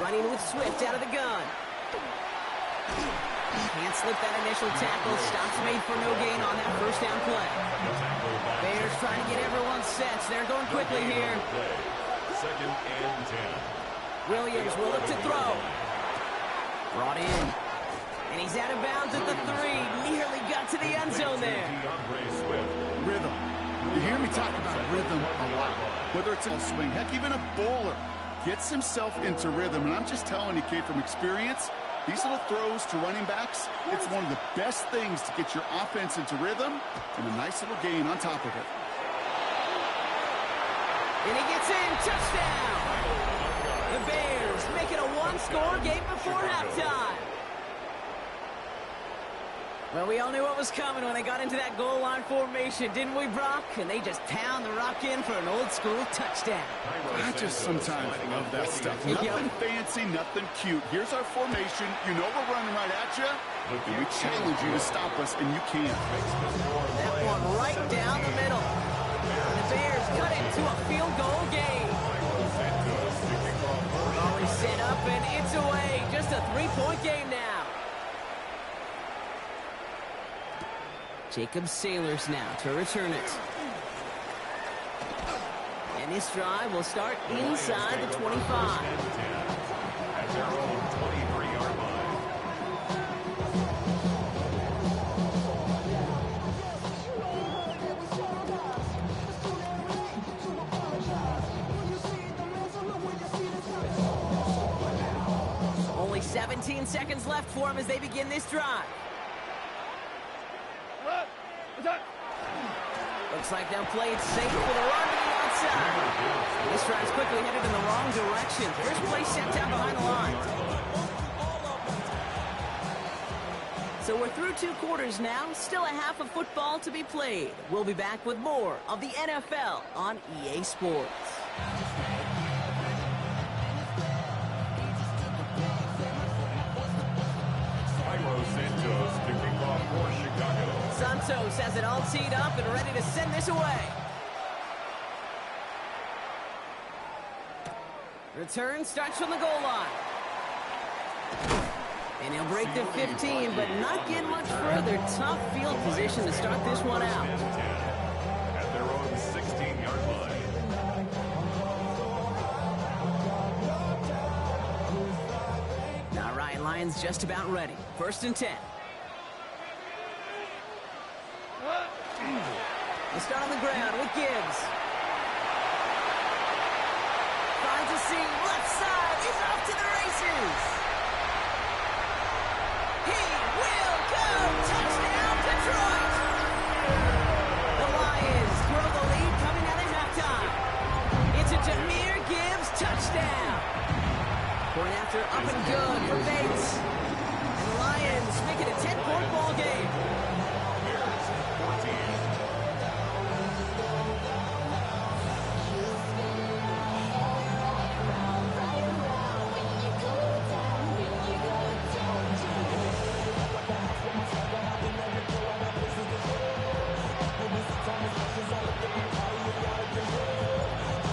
Running with Swift out of the gun. Can't slip that initial tackle. Stops made for no gain on that first down play. Bears trying to get everyone set. They're going quickly here. 2nd and 10. Williams will look to throw. Brought in. And he's out of bounds at the 3. Nearly got to the end zone there. Rhythm. You hear me talk about rhythm a lot. Whether it's a swing, heck, even a bowler gets himself into rhythm. And I'm just telling you, kid, from experience, these little throws to running backs, it's one of the best things to get your offense into rhythm and a nice little gain on top of it. And he gets in. Touchdown. The Bears make it a one-score game before halftime. Well, we all knew what was coming when they got into that goal line formation, didn't we, Brock? And they just pound the rock in for an old-school touchdown. I just sometimes love that stuff. Nothing fancy, nothing cute. Here's our formation. You know we're running right at you. And we challenge you to stop us, and you can't. That one right down the middle. And the Bears cut into a field goal game. Always set up, and it's away. Just a 3-point game now. Jacob Sailors now to return it. And this drive will start inside the 25. At their own 23-yard line. Only 17 seconds left for him as they begin this drive. Looks like they'll play it safe for the run to the outside. This drive's quickly headed in the wrong direction. First play sent down behind the line. So we're through 2 quarters now. Still a half of football to be played. We'll be back with more of the NFL on EA Sports. Santos to kick off for Chicago. Santos has it all teed up and ready to send this away. Return starts from the goal line. And he'll break the 15, but not get much further. Tough field position to start this one out. At their own 16-yard line. Lions just about ready. 1st and 10. They start on the ground with Gibbs. Finds a seam, left side. He's off to the races. He will go. Touchdown, Detroit. The Lions grow the lead coming out of halftime. It's a Jahmyr Gibbs touchdown. Going after up and good for Bates. And the Lions make it a 10-point ball game.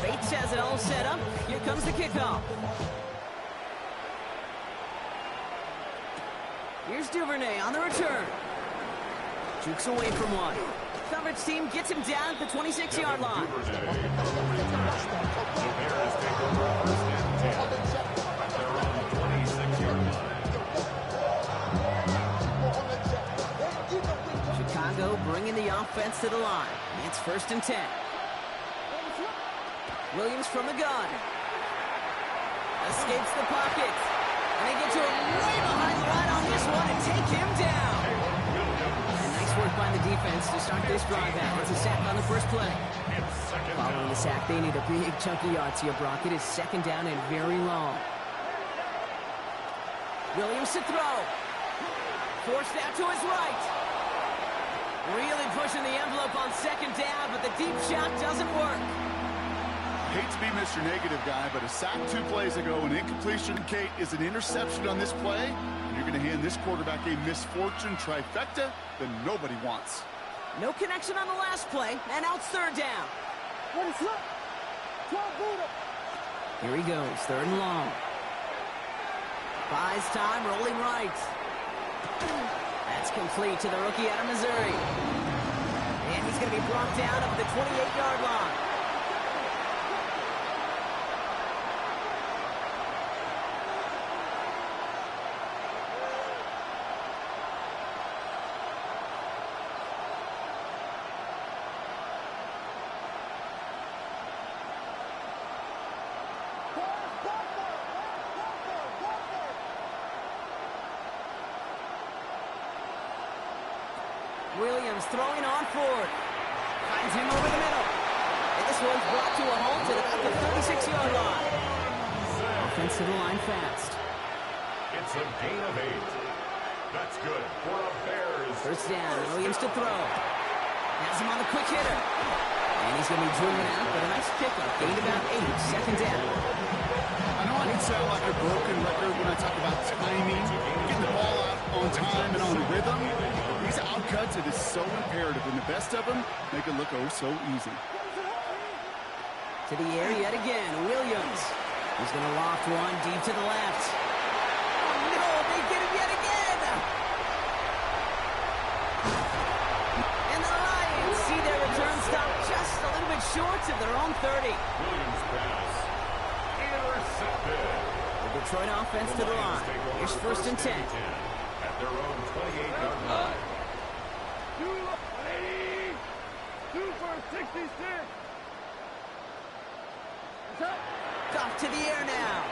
Bates has it all set up. Here comes the kickoff. Here's Duvernay on the return. Jukes away from one. Coverage team gets him down at the 26-yard line. Chicago bringing the offense to the line. It's 1st and 10. Williams from the gun. Escapes the pocket. And they get to him way behind the line on this one and take him down. And nice work by the defense to start this drive out. It's a sack on the first play. Following the sack, they need a big chunky yards here, Brock. It is 2nd down and very long. Williams to throw. Forced out to his right. Really pushing the envelope on 2nd down, but the deep shot doesn't work. Hate to be Mr. Negative guy, but a sack 2 plays ago, an incompletion, Kate, is an interception on this play, and you're going to hand this quarterback a misfortune trifecta that nobody wants. No connection on the last play, and now it's 3rd down. Here he goes, 3rd and long. Buys time, rolling right. That's complete to the rookie out of Missouri. And he's going to be brought down over the 28-yard line. Williams throwing on Ford. Finds him over the middle. And this one's brought to a halt at about the 36-yard line. Offensive line fast. It's a gain of 8. That's good for a Bears. First down, Williams to throw. Has him on the quick hitter. And he's going to be driven out, but a nice pickup. Gained about 8, 2nd down. I know I can sound like a broken record when I talk about timing, getting the ball out on time and on rhythm. These outcuts, it is so imperative, and the best of them make it look oh so easy. To the air yet again, Williams. He's going to loft one deep to the left. Oh no, they get him yet again! And the Lions see their return stop just a little bit short of their own 30. Williams pass. Intercepted. The Detroit offense to the line. Here's 1st and 10. At their own 28-yard line. Super 66. Off to the air now.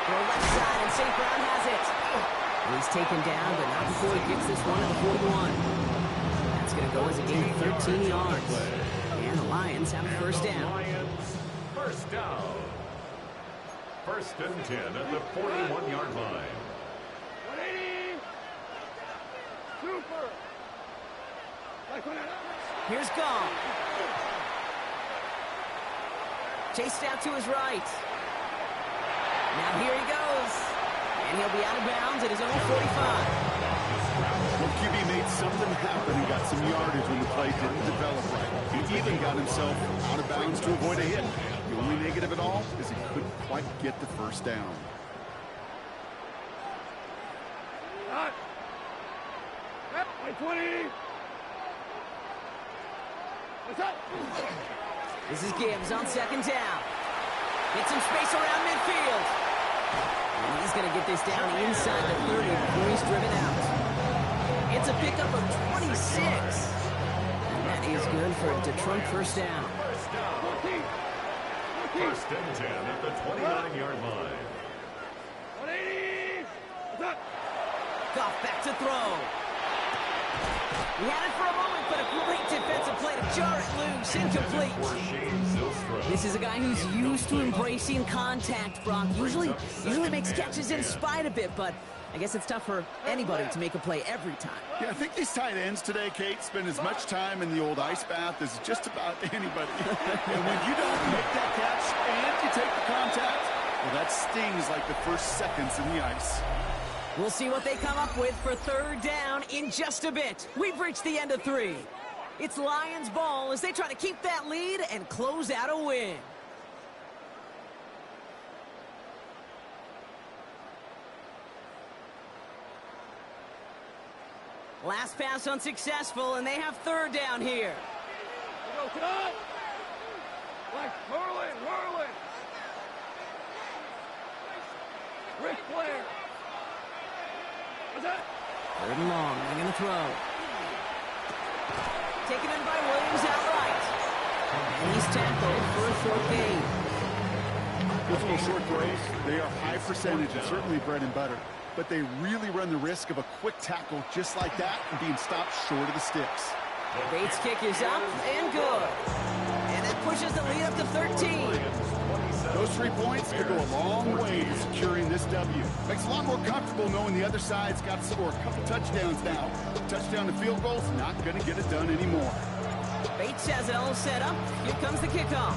Go left side, and St. Brown has it. He's taken down, but not before he gets this one at the 41. That's going to go as a gain of 13 yards. And the Lions have a 1st down. Lions, 1st down. 1st and 10 at the 41-yard line. 180. Super. Here's Gong. Chased out to his right. Now here he goes. And he'll be out of bounds at his own 45. Well, QB made something happen and got some yardage when the play didn't develop right. He even got himself out of bounds to avoid a hit. The only negative at all is he couldn't quite get the 1st down. By 20. What's up? This is Gibbs on 2nd down. Gets some space around midfield. And he's going to get this down inside the 30 before he's driven out. It's a pickup of 26. And that is good for a Detroit 1st down. 1st and 10 at the 29-yard line. 180. What's up? Goff back to throw. He had it for a moment, but a great defensive play to jar it loose. Incomplete. This is a guy who's used to embracing contact, Brock. Usually makes catches in spite of it, but I guess it's tough for anybody to make a play every time. Yeah, I think these tight ends today, Kate, spend as much time in the old ice bath as just about anybody. And when you don't make that catch and you take the contact, well, that stings like the first seconds in the ice. We'll see what they come up with for 3rd down in just a bit. We've reached the end of 3. It's Lions ball as they try to keep that lead and close out a win. Last pass unsuccessful, and they have 3rd down here. Go, cut! Like whirling. Ric Flair. What's that? 3rd and long, they're going to throw. Taken in by Williams outright. And he's tackled for a 4th gain. Physical short throws, they are high percentage and certainly bread and butter. But they really run the risk of a quick tackle just like that and being stopped short of the sticks. Bates' kick is up and good. And it pushes the lead up to 13. Those 3 points could go a long way to securing this W. Makes it a lot more comfortable knowing the other side's got to score a couple touchdowns now. Touchdown to field goals, not going to get it done anymore. Bates has it all set up. Here comes the kickoff.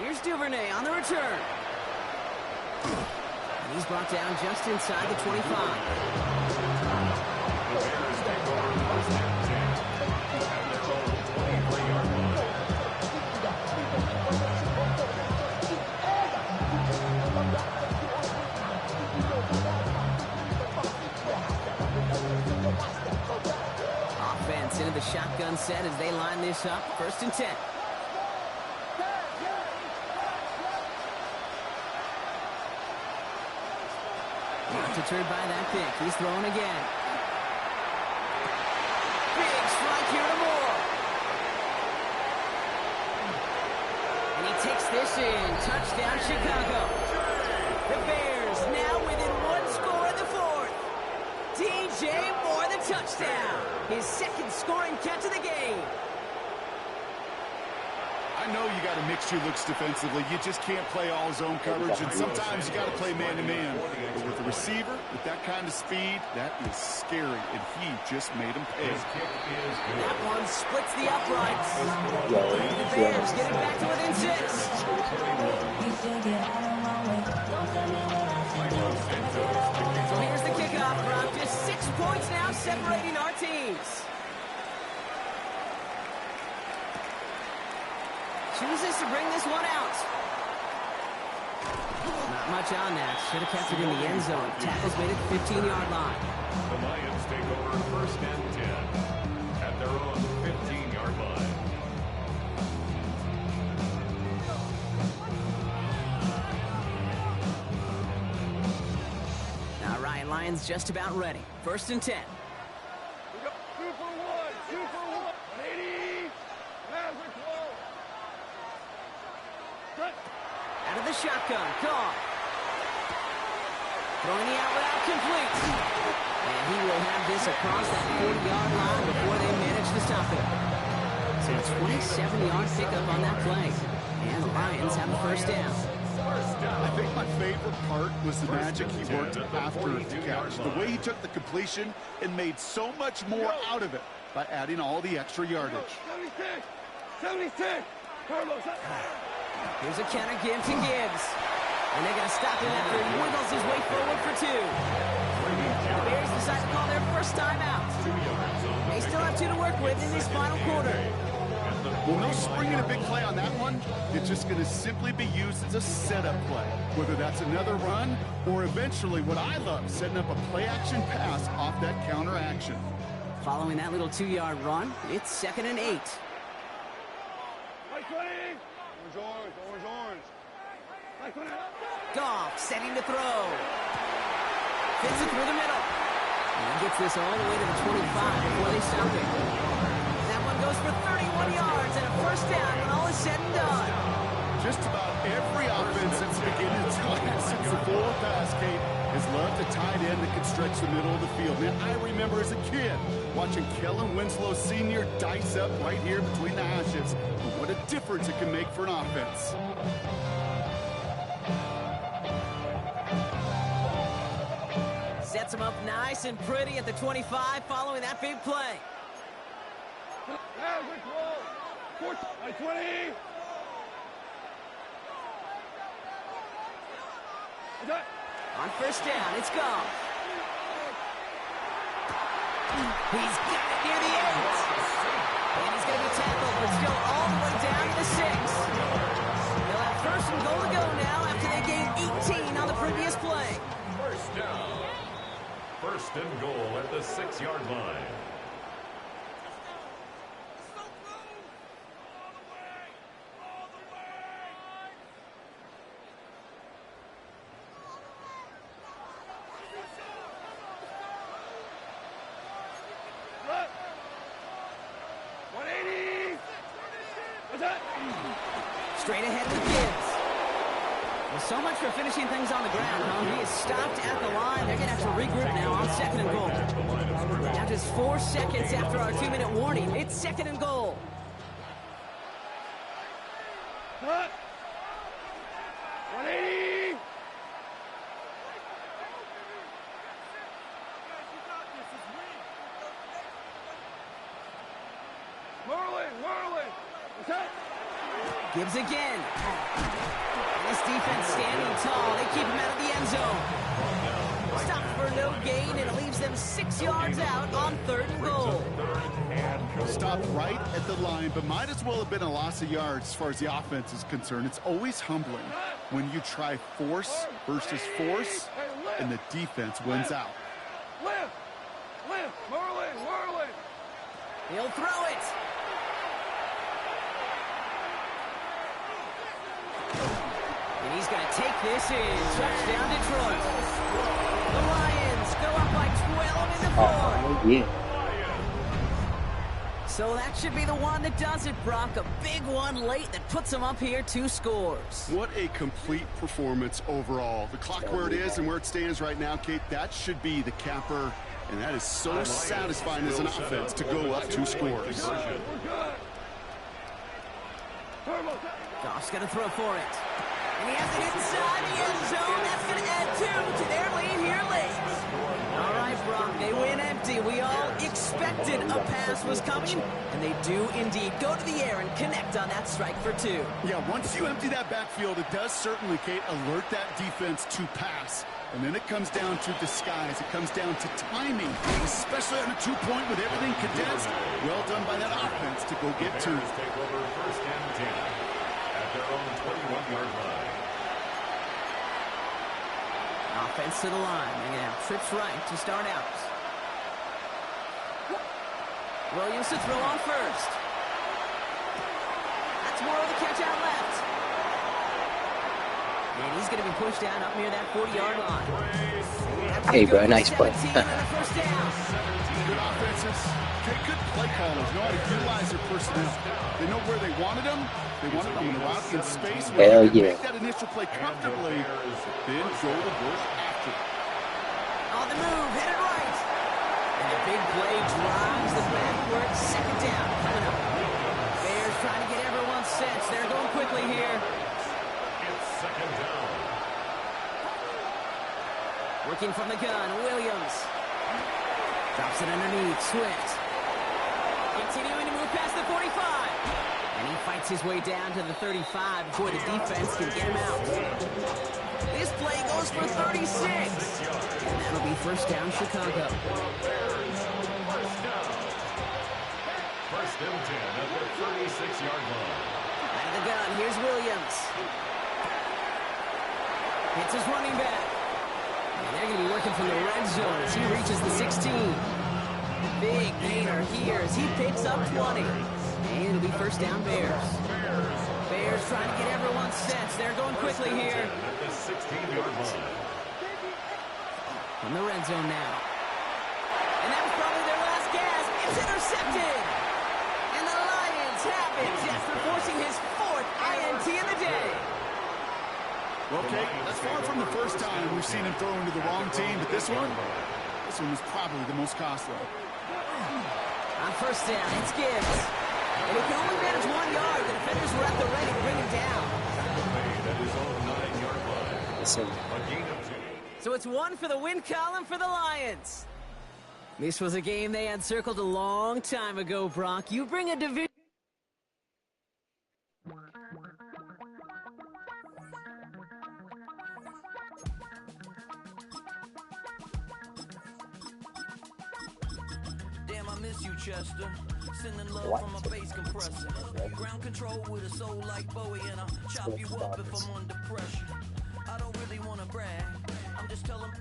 Here's Duvernay on the return. And he's brought down just inside the 25. set as they line this up. 1st and 10. Not deterred by that pick. He's throwing again. Big strike here to Moore. And he takes this in. Touchdown, Chicago. The Bears now within 1 score in the 4th. DJ Moore, the touchdown. His 2nd scoring catch of the game. I know you got to mix your looks defensively. You just can't play all zone coverage, and sometimes you got to play man-to-man. But with a receiver, with that kind of speed, that is scary, and he just made him pay. That one splits the uprights. The Bears getting back to within 6. So here's the kickoff, Rob. Just 6 points now separating our teams. Chooses to bring this one out. Not much on that. Should have kept it in the end zone. Tackles made it the 15-yard line. The Lions take over 1st and 10 at their own 15-yard line. All right, Lions just about ready. 1st and 10. We go 2 for 1. 2 for 1. 180. Has it close. Good. Out of the shotgun. Gone. Throwing the out route complete. And he will have this across that 40-yard line before they manage to stop it. So a 27-yard pickup on that play. And the Lions have a 1st down. I think my favorite part was the magic he worked after the catch. The way he took the completion and made so much more out of it by adding all the extra yardage. 76. 76. Carlos. Here's a counter give to Gibbs. And they're going to stop him after he wiggles his way forward for 2. The Bears decide to call their 1st time out. They still have 2 to work with in this final quarter. Well, no springing a big play on that one. It's just going to simply be used as a setup play. Whether that's another run or eventually what I love, setting up a play-action pass off that counter action. Following that little 2-yard run, it's 2nd and 8. Like 20. Orange, orange. Like 20. Goff setting to throw. Fits it through the middle. And he gets this all the way to the 25 before they stop it. That one goes for 31 yards and a 1st down when all is said and done. Just about every offense since the beginning of time, since the forward pass, Kate, has loved a tight end that can stretch the middle of the field. Man, I remember as a kid watching Kellen Winslow Sr. dice up right here between the hashes. And what a difference it can make for an offense. Sets him up nice and pretty at the 25 following that big play. Has it close. Like 20. On 1st down, it's gone. He's got it near the end. And he's going to be tackled, but still all the way down to the 6. They'll have 1st and goal to go now after they gained 18 on the previous play. 1st down. 1st and goal at the 6-yard line. Straight ahead with Gibbs. Well, so much for finishing things on the ground, huh? He is stopped at the line. They're going to have to regroup now on 2nd and goal. Now just 4 seconds after our 2-minute warning. It's 2nd and goal. Cut. 180. Whirling. What's that? Gibbs again. This defense standing tall. They keep him out of the end zone. Stopped for no gain, and it leaves them 6 yards out on 3rd and goal. Stopped right at the line, but might as well have been a loss of yards as far as the offense is concerned. It's always humbling when you try force versus force, and the defense wins out. Lift. Whirling. He'll throw it. He's going to take this in. Touchdown, Detroit. The Lions go up by 12 in the fourth. Oh, yeah. So that should be the one that does it, Brock. A big one late that puts them up here 2 scores. What a complete performance overall. The clock where it is and where it stands right now, Kate, that should be the capper. And that is so satisfying as an offense to go up 2 scores. Goff's going to throw for it. And he has it inside the end zone. That's going to add 2 to their lead here late. All right, Brock, they win empty. We all expected a pass was coming, and they do indeed go to the air and connect on that strike for 2. Yeah, once you empty that backfield, it does certainly, Kate, alert that defense to pass. And then it comes down to disguise. It comes down to timing, especially on a 2-point with everything condensed. Well done by that offense to go get 2. Bears take over first and 10 at their own 21-yard line. Offense to the line. They're going to have trips right to start out. Williams to throw on first. That's Morrow to catch out left. And he's going to be pushed down up near that 40-yard line. Hey, bro, nice play. Good offenses. Okay, good play callers know how to utilize their personnel. They know where they wanted them. They wanted them in the route in space. Hell Make yeah. that initial play comfortably, then go to work after. On the move, headed right. And the big play drives the backward. Second down coming up. Bears trying to get everyone's sense. They're going quickly here. It's second down. Working from the gun, Williams. Drops it underneath, Swift. Continuing to move past the 45. And he fights his way down to the 35 before the defense can get him out. This play goes for 36. And that'll be first down, Chicago. First and 10 at the 36-yard line. Out of the gun, here's Williams. Hits his running back. And they're going to be working from the red zone as he reaches the 16. Big gainer here as he picks up 20. And it'll be first down, Bears. Bears trying to get everyone's sense. They're going quickly here. At the 16-yard line. From the red zone now. And that was probably their last gasp. It's intercepted. And the Lions have it after forcing his 4th INT of the day. Okay, that's far from the first time we've seen him throw into the wrong team, but this one was probably the most costly. On first down, it's Gibbs. And he can only manage 1 yard. The defenders were at the ready to bring him down. Made at his own 9-yard line. Listen, A gain of 2. So it's 1 for the win column for the Lions. This was a game they had circled a long time ago, Brock. You bring a division. Damn, I miss you, Chester. Sending love from a bass compressor. Ground control with a soul like Bowie, and I'll chop you up if I'm under pressure. I don't really want to brag. I'm just telling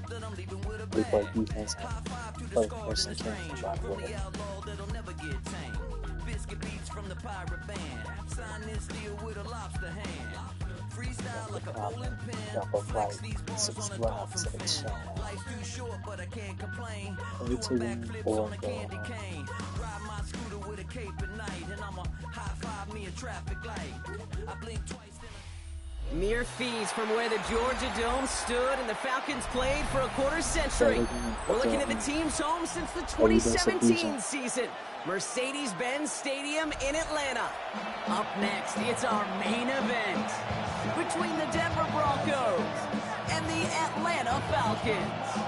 that I'm leaving with a we play bag. defense. High five to the Play scar first and and the 10 strain. to drive From with the it. outlaw that'll never get tamed. Biscuit beats from the pirate band. Sign this deal with a lobster hand. Freestyle like a bowling pin. Double Flex like, these bars on a subscribe dolphin to the fin. channel. Life's too short, but I can't complain. YouTube Doing backflips or on a candy cane. Ride my scooter with a cape at night, and I'ma high five me a traffic light. I blink twice. Mere fees from where the Georgia Dome stood and the Falcons played for a quarter century. We're looking at the team's home since the 2017 season. Mercedes-Benz Stadium in Atlanta. Up next, it's our main event between the Denver Broncos and the Atlanta Falcons.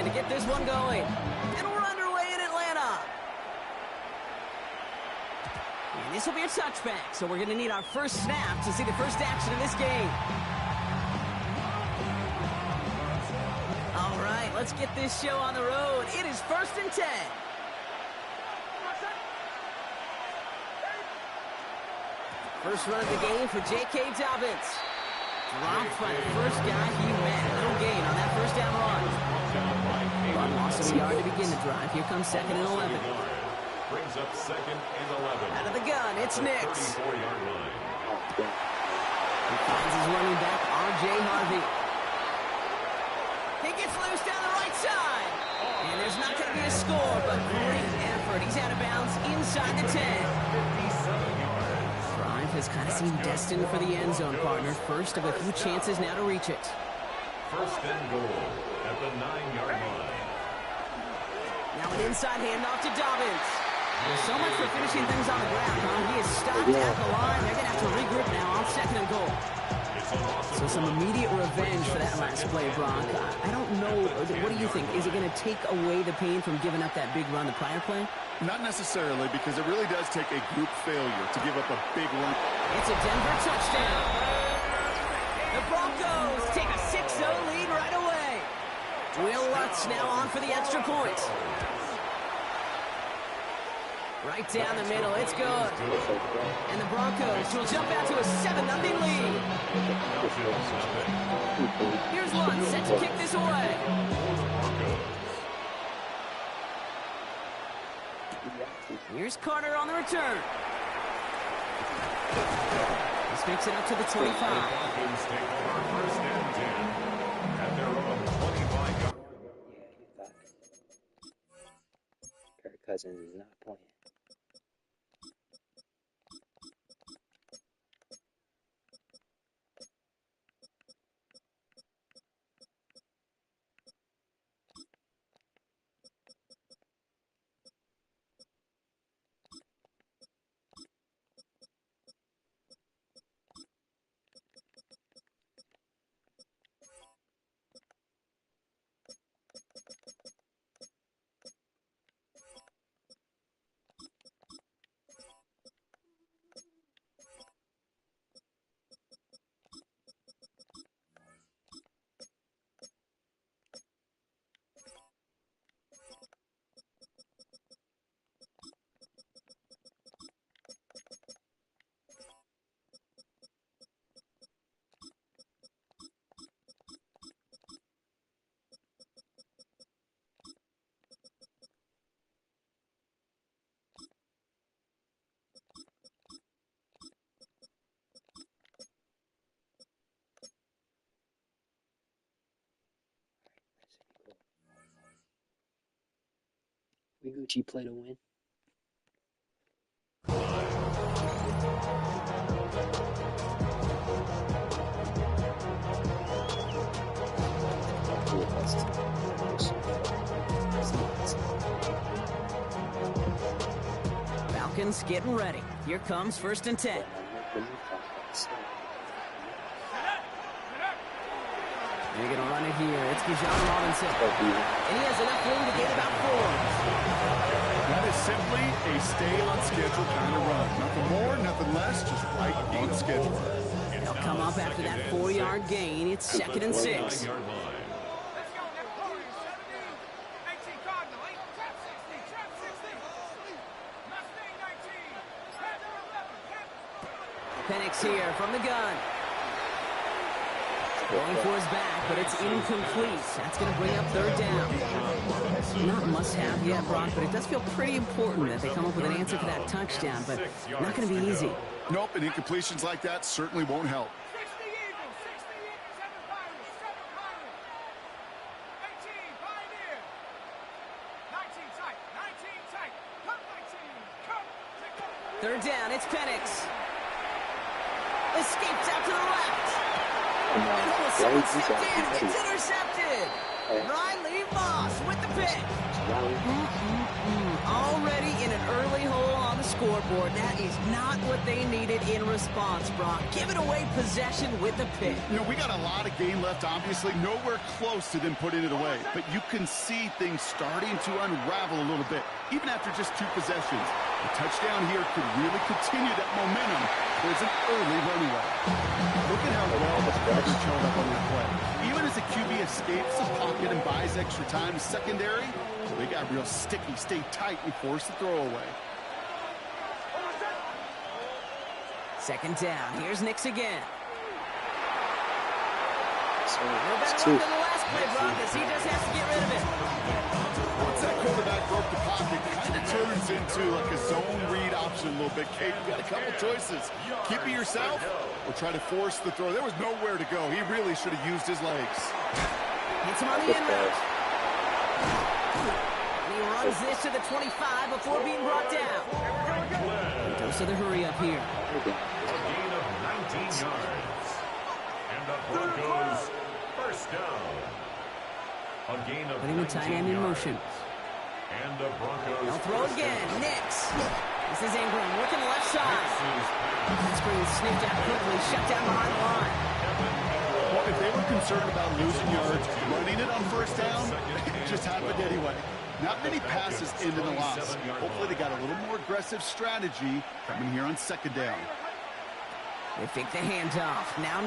To get this one going. And we're underway in Atlanta. And this will be a touchback, so we're going to need our first snap to see the first action of this game. All right, let's get this show on the road. It is first and 10. First run of the game for J.K. Dobbins. Dropped by the first guy he met. Little gain on that first down run. Run loss of a yard to begin the drive. Here comes second and 11. brings up 2nd and 11. Out of the gun, it's Nix. 34-yard line. He finds his running back, R.J. Harvey. He gets loose down the right side. And there's not going to be a score, but great effort. He's out of bounds inside the 10. 57 yards. Drive has kind of seemed destined for the end zone, partner. First of a few chances now to reach it. 1st and goal at the 9-yard line. Now an inside handoff to Dobbins. So much for finishing things on the ground, huh? He is stopped at the line. They're going to have to regroup now on 2nd and goal. So some immediate revenge for that last play, Brock. I don't know. What do you think? Is it going to take away the pain from giving up that big run the prior play? Not necessarily, because it really does take a group failure to give up a big run. It's a Denver touchdown. The Broncos take a 6-0 lead right away. Will Lutz now on for the extra point. Right down the middle, it's good. And the Broncos will jump out to a 7-0 lead. Here's Lutz set to kick this away. Here's Carter on the return. This makes it up to the 25. Falcons take over 1st and 10 at their own 25-yard. Yeah, you thought Kirk Cousins is not playing. We Gucci play to win. Falcons getting ready. Here comes 1st and 10. They're going to run it here. It's Bijan Robinson. And he has enough room to get about 4. That is simply a stay-on-schedule kind of run. Nothing more, nothing less, just right on schedule. They'll come up after that 4-yard gain. It's 2nd and 6. Penix here from the gun. Going for his back, but it's incomplete. That's going to bring up 3rd down. Not must-have yet, Brock, but it does feel pretty important that they come up with an answer for that touchdown, but not going to be easy. Nope, and incompletions like that certainly won't help. Third down, it's Penix. Escapes out to the left. And almost someone stepped in. It's intercepted. Riley Moss with the pick. Already in an early hole on the scoreboard. That is not what they needed in response, Brock. Giving away possession with the pick. You know, we got a lot of game left, obviously. Nowhere close to them putting it away. But you can see things starting to unravel a little bit, even after just 2 possessions. A touchdown here could really continue that momentum towards an early runaway. Look at how well the Falcons showed up on that play. Even as the QB escapes the pocket and buys extra time secondary, they got real sticky, stay tight, and force the throwaway. 2nd down. Here's Nix again. So No it's better 2. luck than the last play, Brock, as he just has to get rid of it. Once that quarterback broke the pocket, kind of turns moves into like a zone read option a little bit. Kate, you got a couple choices. Keep it yourself or try to force the throw. There was nowhere to go. He really should have used his legs. Hits him on the end route. He runs this to the 25 before being brought down. Dose of the hurry up here. A gain of 19 yards. And the Broncos first down. A gain of Putting the tight end in motion. And the Broncos. They'll throw again. Nix. This is Ingram working the left side. Screen sniffed out quickly. Shut down behind the line. Well, if they were concerned about losing yards, running it on first down, it just happened anyway. Not many passes into the loss. Hopefully they got a little more aggressive strategy coming here on second down. They fake the handoff. Now